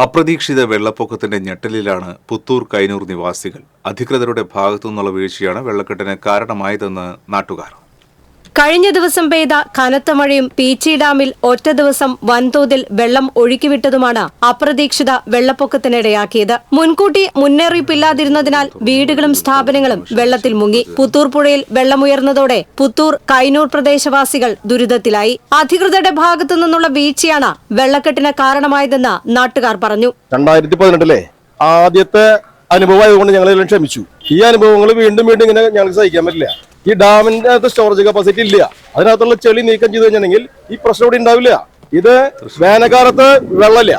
അപ്രതീക്ഷിത വെള്ളപ്പൊക്കത്തിന്റെ ഞെട്ടലിലാണ് പുത്തൂർ കൈനൂർ നിവാസികൾ. അധികൃതരുടെ ഭാഗത്തുനിന്നുള്ള വീഴ്ചയാണ് വെള്ളക്കെട്ടിന് കാരണമായതെന്ന് നാട്ടുകാർ. കഴിഞ്ഞ ദിവസം പെയ്ത കനത്ത മഴയും പീച്ചി ഡാമിൽ ഒറ്റ ദിവസം വൻതോതിൽ വെള്ളം ഒഴുക്കിവിട്ടതുമാണ് അപ്രതീക്ഷിത വെള്ളപ്പൊക്കത്തിനിടയാക്കിയത്. മുൻകൂട്ടി മുന്നറിയിപ്പില്ലാതിരുന്നതിനാൽ വീടുകളും സ്ഥാപനങ്ങളും വെള്ളത്തിൽ മുങ്ങി. പുത്തൂർ പുഴയിൽ വെള്ളമുയർന്നതോടെ പുത്തൂർ കൈനൂർ പ്രദേശവാസികൾ ദുരിതത്തിലായി. അധികൃതരുടെ ഭാഗത്തു നിന്നുള്ള വീഴ്ചയാണ് വെള്ളക്കെട്ടിന് കാരണമായതെന്ന് നാട്ടുകാർ പറഞ്ഞു. 2018 ആദ്യത്തെ അനുഭവമായതുകൊണ്ട് ഞങ്ങൾ ക്ഷമിച്ചു. ഈ അനുഭവങ്ങൾ വീണ്ടും ഇങ്ങനെ ഞങ്ങൾക്ക് സഹിക്കാൻ പറ്റില്ല. ഈ ഡാമിന്റെ അകത്ത് സ്റ്റോറേജ് കപ്പാസിറ്റി ഇല്ല. അതിനകത്തുള്ള ചെളി നീക്കം ചെയ്ത് കഴിഞ്ഞിട്ടുണ്ടെങ്കിൽ ഈ പ്രശ്നം ഇവിടെ ഉണ്ടാവില്ല. ഇത് വേനൽക്കാലത്ത് വെള്ളമില്ല,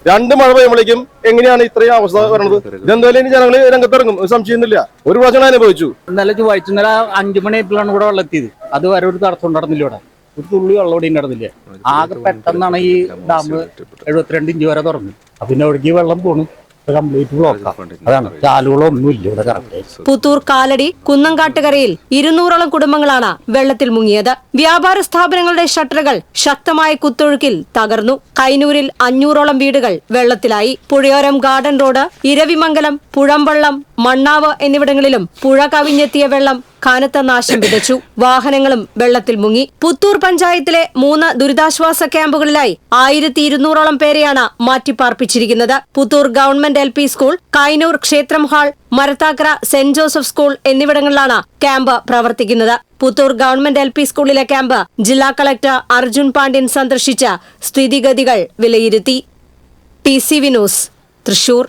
2 മഴ പെയ്യുമ്പോഴേക്കും എങ്ങനെയാണ് ഇത്രയും അവസ്ഥ വരുന്നത്? ഇതെന്തായാലും ജനങ്ങൾ രംഗത്തിറങ്ങും, സംശയമൊന്നുമില്ല. ഒരു പ്രാവശ്യം അനുഭവിച്ചു. ഇന്നലെ 5 മണിയായപ്പോഴാണ് ഇവിടെ വെള്ളം എത്തിയത്. അത് വരെ ഒരു തടസ്സം ഉണ്ടായിരുന്നില്ല. ഇവിടെ ഒരു തുള്ളി വെള്ളം ഇവിടെ ഉണ്ടായിരുന്നില്ല. ആകെ പെട്ടെന്നാണ് ഈ ഡാം 72 ഇഞ്ച് വരെ തുറന്നു. പിന്നെ ഒഴുകി വെള്ളം പോണു. പുത്തൂർ കാലടി കുന്നംകാട്ടുകരയിൽ 200ഓളം കുടുംബങ്ങളാണ് വെള്ളത്തിൽ മുങ്ങിയത്. വ്യാപാര സ്ഥാപനങ്ങളുടെ ഷട്ടറുകൾ ശക്തമായ കുത്തൊഴുക്കിൽ തകർന്നു. കൈനൂരിൽ 500ഓളം വീടുകൾ വെള്ളത്തിലായി. പുഴയോരം ഗാർഡൻ റോഡ്, ഇരവിമംഗലം, പുഴമ്പള്ളം, മണ്ണാവ് എന്നിവിടങ്ങളിലും പുഴ കവിഞ്ഞെത്തിയ വെള്ളം കനത്ത നാശം വിതച്ചു. വാഹനങ്ങളും വെള്ളത്തിൽ മുങ്ങി. പുത്തൂർ പഞ്ചായത്തിലെ 3 ദുരിതാശ്വാസ ക്യാമ്പുകളിലായി 1200ഓളം പേരെയാണ് മാറ്റിപ്പാർപ്പിച്ചിരിക്കുന്നത്. Puthur government LP school, Kainoor ക്ഷേത്രം ഹാൾ, മരത്താക്കര സെന്റ് ജോസഫ് സ്കൂൾ എന്നിവിടങ്ങളിലാണ് ക്യാമ്പ് പ്രവർത്തിക്കുന്നത്. പുത്തൂർ ഗവൺമെന്റ് LP സ്കൂളിലെ ക്യാമ്പ് ജില്ലാ കളക്ടർ അർജുൻ പാണ്ഡ്യൻ സന്ദർശിച്ച സ്ഥിതിഗതികൾ വിലയിരുത്തി. TCV news, Thrissur.